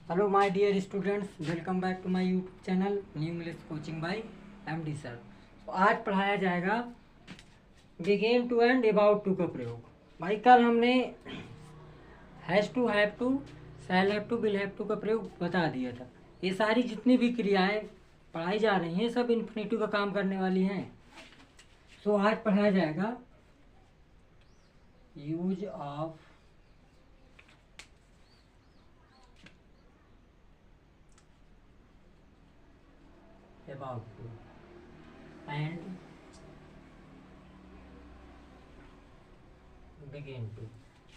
Hello my dear students, welcome back to my YouTube channel new English coaching by MD sir. तो आज पढ़ाया जाएगा begin to and about to का प्रयोग। भाई कल हमने has to, have to, shall have to, will have to का प्रयोग बता दिया था। ये सारी जितनी भी क्रियाएं पढ़ाई जा रही हैं सब इन्फिनिटिव का काम करने वाली हैं। सो आज पढ़ाया जाएगा use of about to and begin to।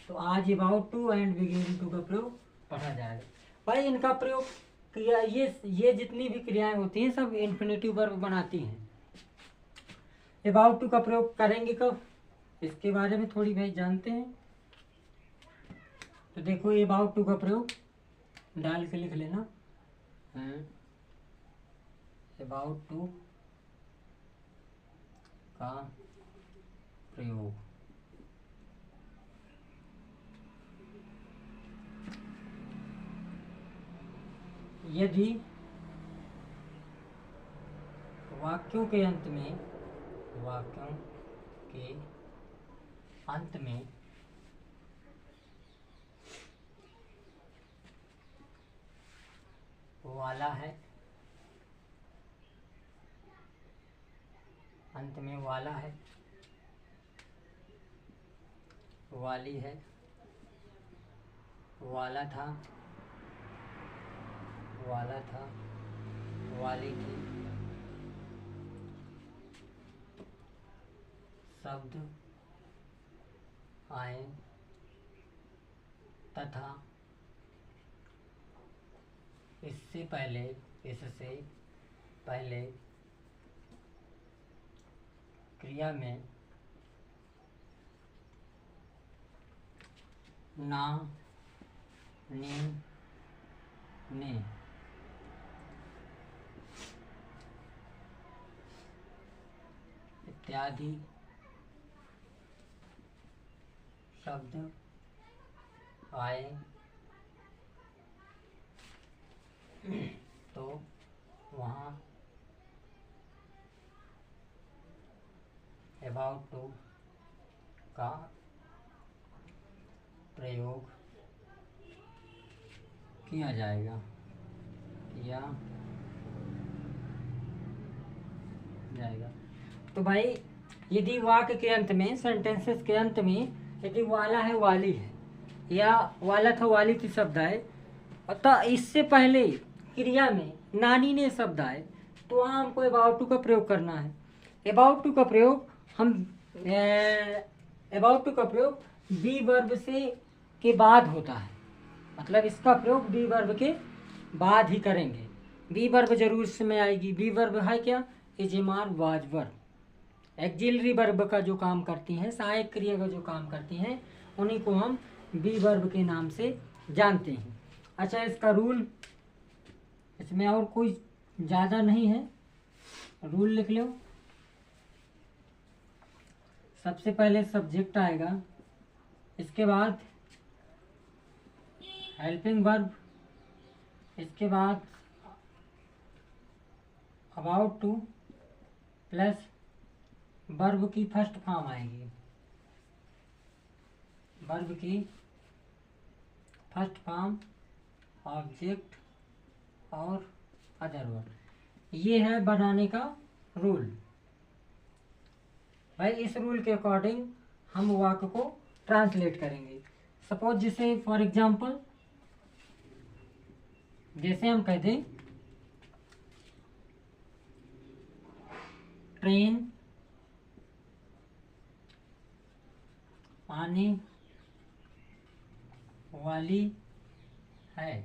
तो आज about to and begin to का प्रयोग पढ़ा जाएगा। भाई इनका प्रयोग क्रिया ये जितनी भी क्रियाएं होती हैं सब इन्फिनिटिव वर्ब बनाती हैं। about to का प्रयोग करेंगे कब, इसके बारे में थोड़ी भाई जानते हैं। तो देखो about to का प्रयोग डाल के लिख लेना about to का प्रयोग। यदि वाक्यों के अंत में वाला है, अंत में वाला है, वाली है, वाला था, वाली थी, शब्द आए तथा इससे पहले क्रिया में ना, ने, इत्यादि शब्द आए तो वहाँ about to का प्रयोग किया जाएगा। तो भाई यदि वाक्य के अंत में, सेंटेंसेस के अंत में यदि वाला है, वाली है या वाला था, वाली थी शब्द आए, अतः इससे पहले क्रिया में नानी ने शब्द आए तो वहाँ हमको about to का प्रयोग करना है। about to का प्रयोग हम about to का प्रयोग बी वर्ब से के बाद होता है, मतलब इसका प्रयोग बी वर्ब के बाद ही करेंगे। बी वर्ब जरूर इसमें आएगी। बी वर्ब है क्या, इजमार, वाज वर्ब, एक्जिलरी वर्ब का जो काम करती हैं, सहायक क्रिया का जो काम करती हैं, उन्हीं को हम बी वर्ब के नाम से जानते हैं। अच्छा, इसका रूल, इसमें और कोई ज़्यादा नहीं है, रूल लिख लो। सबसे पहले सब्जेक्ट आएगा, इसके बाद हेल्पिंग वर्ब, इसके बाद अबाउट टू प्लस वर्ब की फर्स्ट फॉर्म आएगी, वर्ब की फर्स्ट फॉर्म, ऑब्जेक्ट और अदर वर्ब। ये है बनाने का रूल। भाई इस रूल के अकॉर्डिंग हम वाक्य को ट्रांसलेट करेंगे। सपोज जैसे फॉर एग्जांपल, जैसे हम कहते हैं ट्रेन आने वाली है।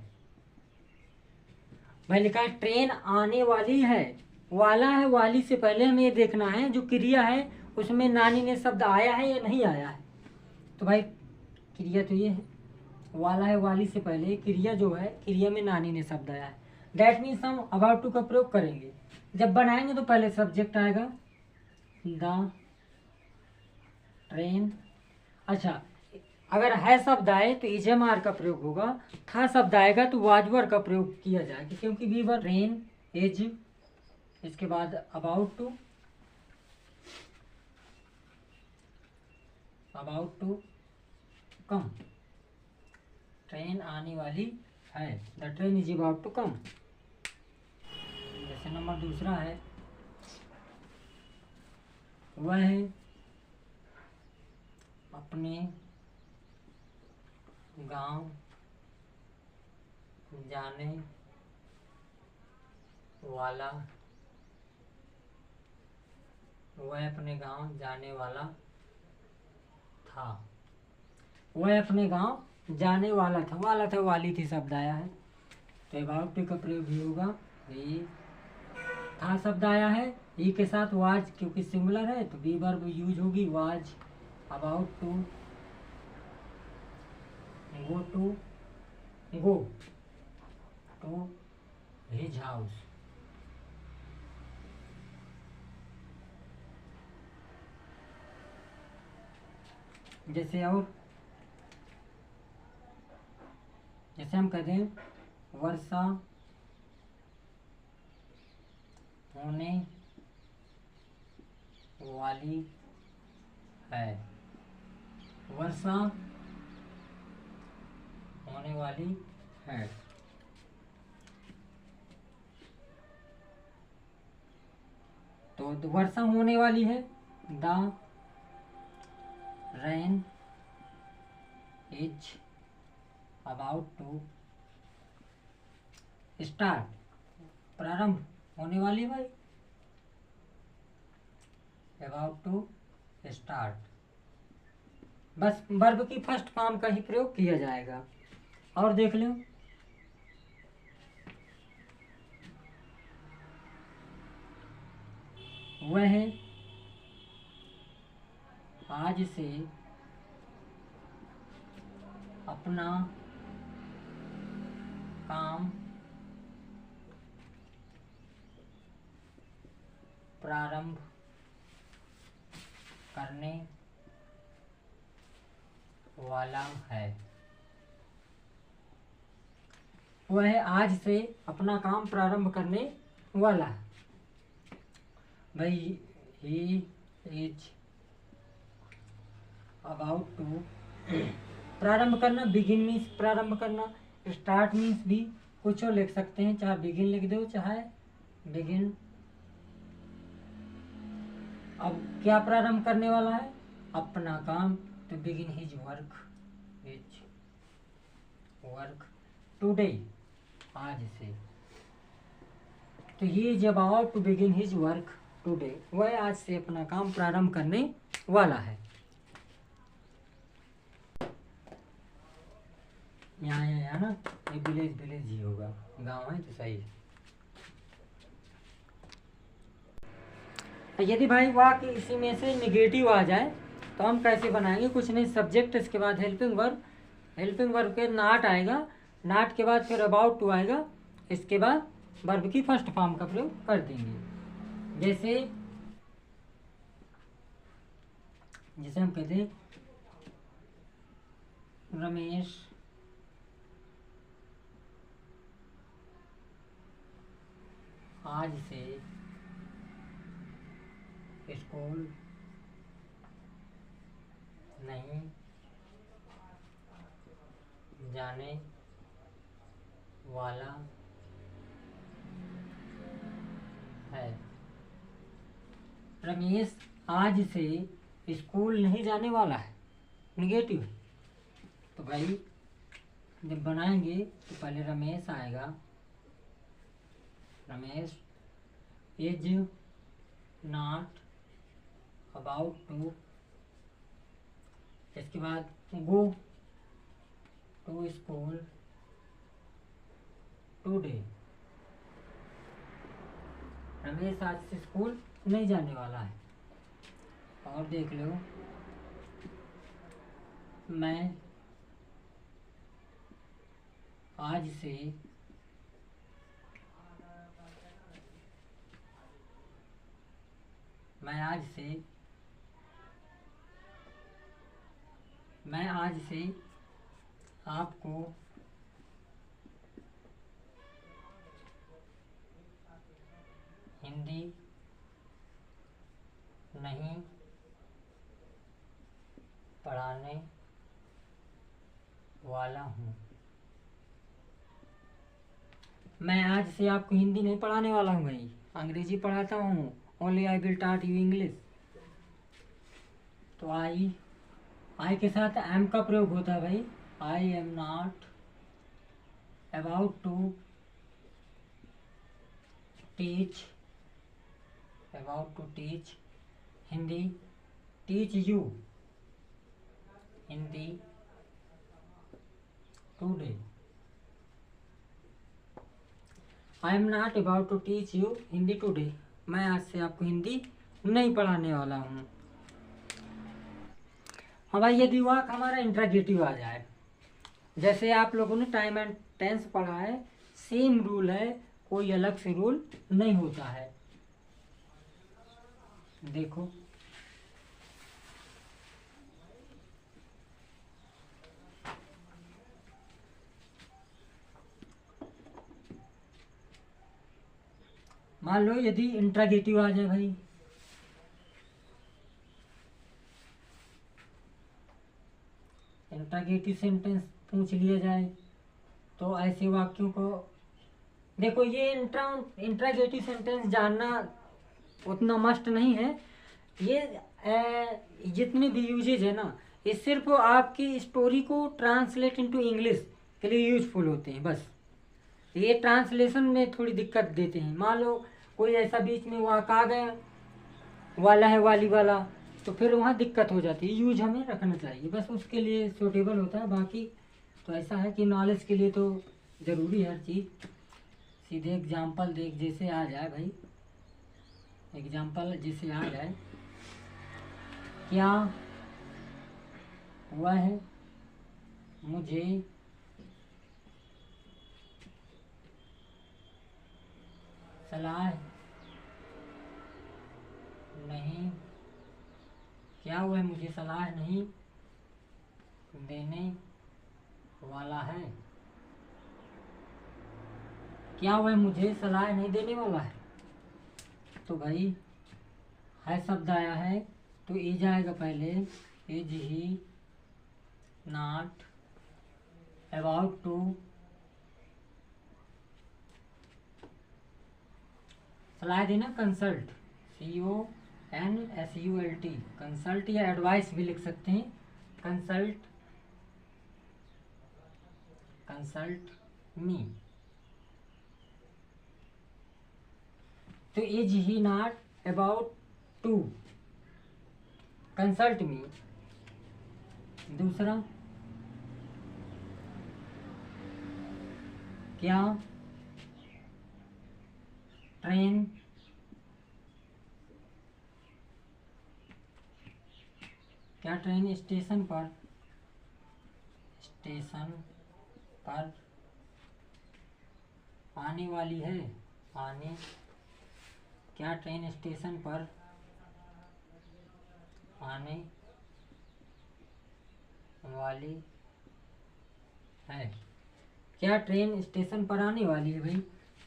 भाई लिखा है ट्रेन आने वाली है, वाला है, वाली से पहले हमें ये देखना है जो क्रिया है उसमें नानी ने शब्द आया है या नहीं आया है। तो भाई क्रिया तो ये है, वाला है, वाली से पहले क्रिया जो है, क्रिया में नानी ने शब्द आया है। दैट मीन्स हम अबाउट टू का प्रयोग करेंगे। जब बनाएंगे तो पहले सब्जेक्ट आएगा द ट्रेन। अच्छा, अगर है शब्द आए तो इजेमार का प्रयोग होगा, था शब्द आएगा तो वाजवर का प्रयोग किया जाएगा, क्योंकि वी वर रेन इज, इसके बाद अबाउट टू कम, ट्रेन आने वाली है, the train is about to come. जैसे नंबर दूसरा है, वह अपने गांव जाने वाला, वह अपने गांव जाने वाला था, वह अपने गांव जाने वाला था, वाली थी शब्द आया है तो अबाउट टू का प्रयोग भी होगा। ये था शब्द आया है, ई के साथ वाज, क्योंकि सिंगुलर है तो बी वर्ब यूज होगी, was about to go to his house. जैसे और जैसे हम कहते हैं वर्षा होने वाली है, वर्षा होने वाली है। तो वर्षा होने वाली है, the rain is about to start, प्रारंभ होने वाली भाई, अबाउट टू स्टार्ट। बस वर्ब की फर्स्ट फॉर्म का ही प्रयोग किया जाएगा। और देख लो, वह आज से अपना काम प्रारंभ करने वाला है, वह आज से अपना काम प्रारंभ करने वाला है भाई। ही इज अबाउट टू, प्रारंभ करना, बिगिन मीन्स प्रारंभ करना, स्टार्ट मीन्स भी कुछ और लिख सकते हैं, चाहे बिगिन लिख दो चाहे बिगिन। अब क्या प्रारंभ करने वाला है, अपना काम, तो बिगिन हिज वर्क टुडे, आज से। तो he is about to begin his work today, वह आज से अपना काम प्रारंभ करने वाला है। यहाँ ना ये विलेज ही होगा, गांव है तो सही। यदि भाई वाक्य इसी में से निगेटिव आ जाए तो हम कैसे बनाएंगे, कुछ नहीं, सब्जेक्ट, इसके बाद हेल्पिंग वर्ब के नॉट आएगा, नॉट के बाद फिर अबाउट टू आएगा, इसके बाद वर्ब की फर्स्ट फॉर्म का प्रयोग कर देंगे। जैसे हम कहते हैं रमेश आज से स्कूल नहीं जाने वाला है, रमेश आज से स्कूल नहीं जाने वाला है, निगेटिव। तो भाई जब बनाएंगे तो पहले रमेश आएगा, Ramesh is not about to, इसके बाद go to school today, Ramesh आज से स्कूल नहीं जाने वाला है। और देख लो, मैं आज से मैं आज से आपको हिंदी नहीं पढ़ाने वाला हूँ। मैं आज से आपको हिंदी नहीं पढ़ाने वाला हूँ भाई, अंग्रेजी पढ़ाता हूँ। ओनली आई विल टाट यू इंग्लिश। तो आई के साथ एम का प्रयोग होता है भाई। I am not about to teach Hindi, teach you Hindi today. I am not about to teach you Hindi today. मैं आज से आपको हिंदी नहीं पढ़ाने वाला हूँ। हाँ भाई, यदि वाक हमारा इंट्रागेटिव आ जाए, जैसे आप लोगों ने टाइम एंड टेंस पढ़ा है, सेम रूल है, कोई अलग से रूल नहीं होता है। देखो मान लो यदि इंट्रागेटिव आ जाए भाई, इंट्रागेटिव सेंटेंस पूछ लिया जाए, तो ऐसे वाक्यों को देखो, ये इंट्रागेटिव सेंटेंस जानना उतना मस्ट नहीं है। ये जितने भी यूजेज है ना, ये सिर्फ आपकी स्टोरी को ट्रांसलेट इनटू इंग्लिश के लिए यूजफुल होते हैं बस। ये ट्रांसलेशन में थोड़ी दिक्कत देते हैं। मान लो कोई ऐसा बीच में वाक आ गया, वाला है वाली वाला, तो फिर वहाँ दिक्कत हो जाती है। यूज हमें रखना चाहिए, बस उसके लिए सूटेबल होता है। बाकी तो ऐसा है कि नॉलेज के लिए तो ज़रूरी है हर चीज़। सीधे एग्जाम्पल देख जैसे आ जाए भाई, एग्जाम्पल जैसे आ जाए, क्या हुआ है मुझे सलाह नहीं, क्या हुआ है मुझे सलाह नहीं देने वाला है, क्या हुआ है मुझे सलाह नहीं देने वाला है। तो भाई है शब्द आया है, तो ए जाएगा पहले, is he not about to सलाह देना, कंसल्ट, CONSULT, कंसल्ट या एडवाइस भी लिख सकते हैं। Consult me. तो is he not about to consult me. दूसरा, क्या ट्रेन स्टेशन पर आने वाली है, क्या ट्रेन स्टेशन पर आने वाली है, क्या ट्रेन स्टेशन पर आने वाली है। भाई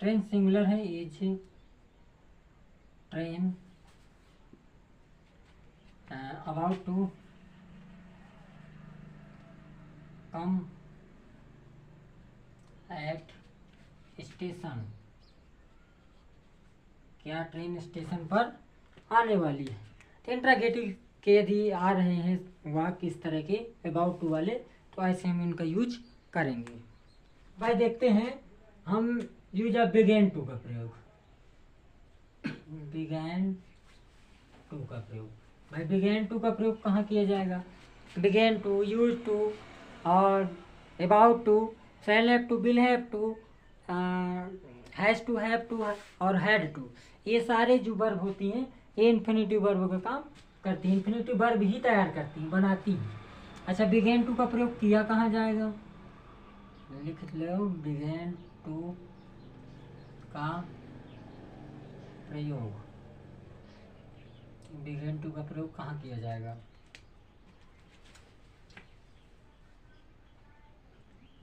ट्रेन सिंगुलर है, is train about to come at station, क्या ट्रेन स्टेशन पर आने वाली है। तो इंट्रागेटिव के यदि आ रहे हैं वाक्य इस तरह के अबाउट टू वाले, तो ऐसे हम इनका यूज करेंगे। भाई देखते हैं हम यूज ऑफ बिगेन टू का प्रयोग। बिगेन टू का प्रयोग, भाई बिगेन टू का प्रयोग कहाँ किया जाएगा। बिगेन टू, यूज टू और about to, shall have to, will have to, has to, have to और हैड टू, ये सारे जो वर्ब होती हैं ये इन्फिनिटिव वर्ब का काम करती हैं, इन्फिनिटिव वर्ब ही तैयार करती हैं, बनाती हैं। अच्छा, बिगेन टू का प्रयोग किया कहाँ जाएगा, लिख लो, बिगेन टू का प्रयोग, बिगेन टू का प्रयोग कहाँ किया जाएगा।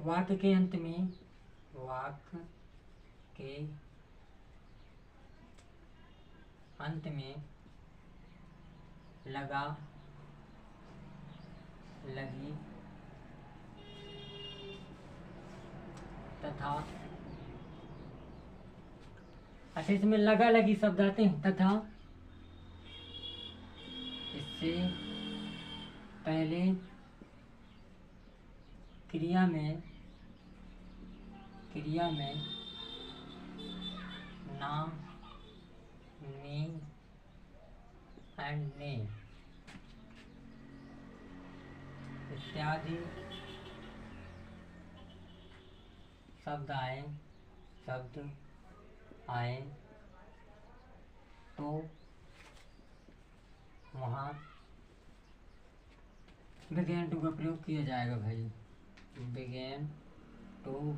वाक्य के अंत में, वाक्य के अंत में लगा, लगी तथा, अच्छा इसमें लगा लगी शब्द आते हैं, तथा इससे पहले क्रिया में ना, नी एंड ने इत्यादि शब्द आए तो वहाँ बिगेन टू का प्रयोग किया जाएगा भाई। बिगेन टू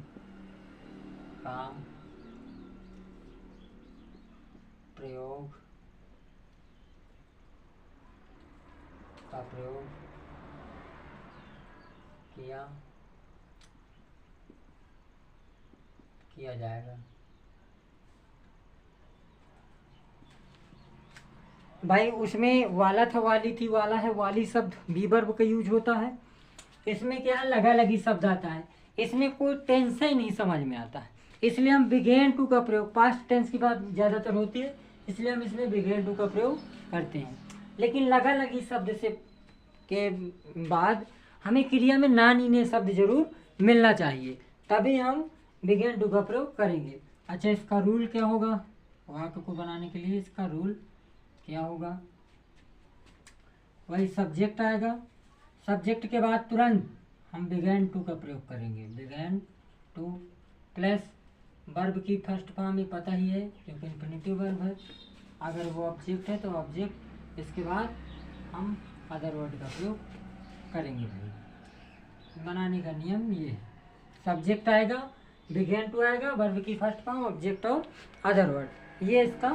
का प्रयोग किया जाएगा। भाई उसमें वाला था, वाली थी, वाला है, वाली शब्द बी वर्ब का यूज होता है। इसमें क्या है, लगा लगी शब्द आता है, इसमें कोई टेंस ही नहीं समझ में आता है, इसलिए हम बिगेन टू का प्रयोग, पास्ट टेंस की बात ज़्यादातर होती है, इसलिए हम इसमें बिगेन टू का प्रयोग करते हैं। लेकिन लगा लगी शब्द से के बाद हमें क्रिया में ना नी ने शब्द जरूर मिलना चाहिए, तभी हम बिगेन टू का प्रयोग करेंगे। अच्छा इसका रूल क्या होगा, वाक्य को बनाने के लिए इसका रूल क्या होगा, वही सब्जेक्ट आएगा, सब्जेक्ट के बाद तुरंत हम बिगेन टू का प्रयोग करेंगे। बिगेन टू प्लस वर्ब की फर्स्ट फॉर्म में पता ही है क्योंकि इन्फिनिटिव वर्ब है, अगर वो ऑब्जेक्ट है तो ऑब्जेक्ट, इसके बाद हम अदर वर्ड का प्रयोग करेंगे। भाई बनाने का नियम ये है, सब्जेक्ट आएगा, बिगेन टू आएगा, वर्ब की फर्स्ट फॉर्म, ऑब्जेक्ट और अदर वर्ड, ये इसका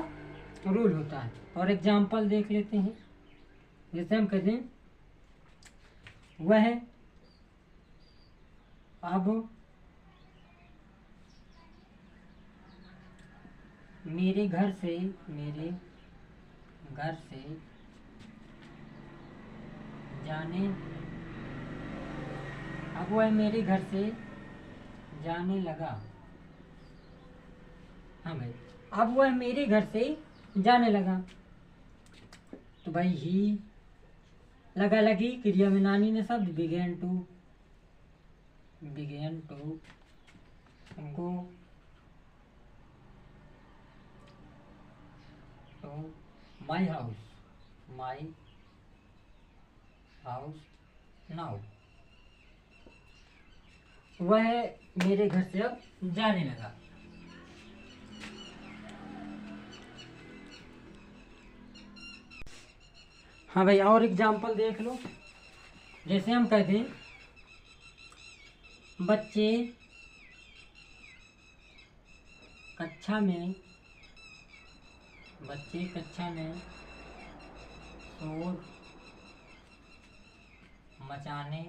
रूल होता है। और एग्जाम्पल देख लेते हैं, जैसे हम कहते हैं वह अब मेरे घर से जाने, अब वह मेरे घर से जाने लगा। हाँ भाई, अब वह मेरे घर से जाने लगा, तो भाई ही लगा लगी, क्रिया में नानी ने शब्द, begin to go to my house now, वह मेरे घर से अब जाने लगा। हाँ भाई और एग्जाम्पल देख लो, जैसे हम कहते हैं बच्चे कक्षा में शोर मचाने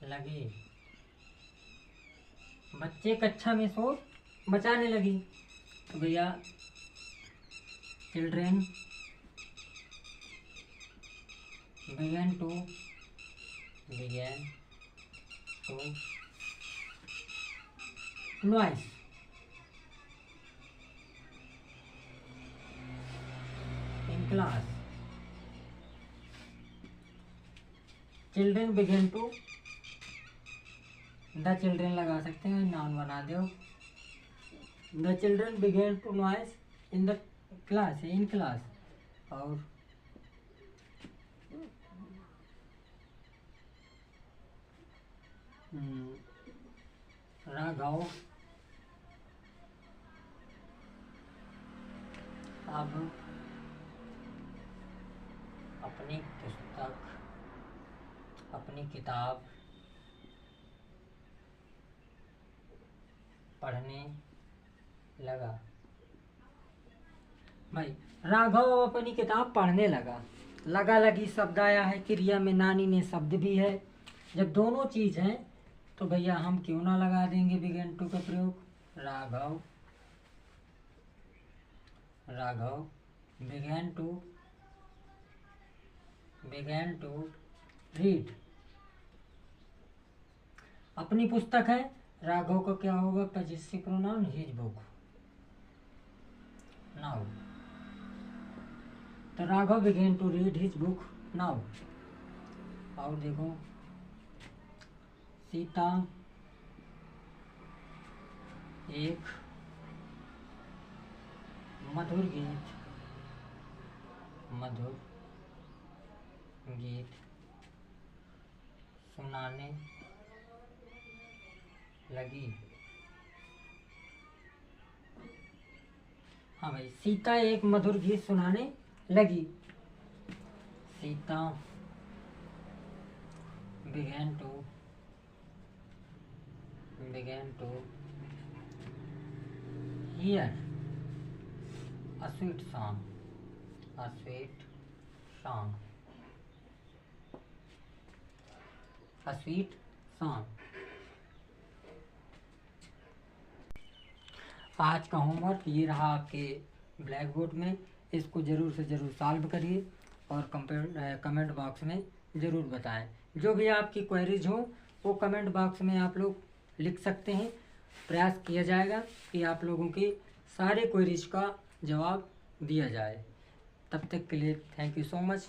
लगे, बच्चे कक्षा में शोर मचाने लगे, तो भैया children began to noise in class. Children began to, the children लगा सकते हैं, नाउन बना दो। The children began to noise in the class, in class। और राघव अब अपनी किताब पढ़ने लगा। भाई राघव अपनी किताब पढ़ने लगा, लगा लगी शब्द आया है, क्रिया में नानी ने शब्द भी है, जब दोनों चीज़ हैं तो भैया हम क्यों ना लगा देंगे बिगेन टू का प्रयोग। Raghav begin to read. अपनी पुस्तक है, राघव का क्या होगा, possessive pronoun his book. Now तो Raghav begin to read his book now. और देखो सीता एक मधुर गीत सुनाने लगी। हाँ भाई, सीता एक मधुर गीत सुनाने लगी। Sita began to hear a sweet song. आज का होमवर्क ये रहा आपके ब्लैक बोर्ड में। इसको ज़रूर से ज़रूर सॉल्व करिए और कमेंट बॉक्स में ज़रूर बताएं। जो भी आपकी क्वेरीज हो वो कमेंट बॉक्स में आप लोग लिख सकते हैं। प्रयास किया जाएगा कि आप लोगों के सारे क्वेरीज का जवाब दिया जाए। तब तक के लिए थैंक यू सो मच।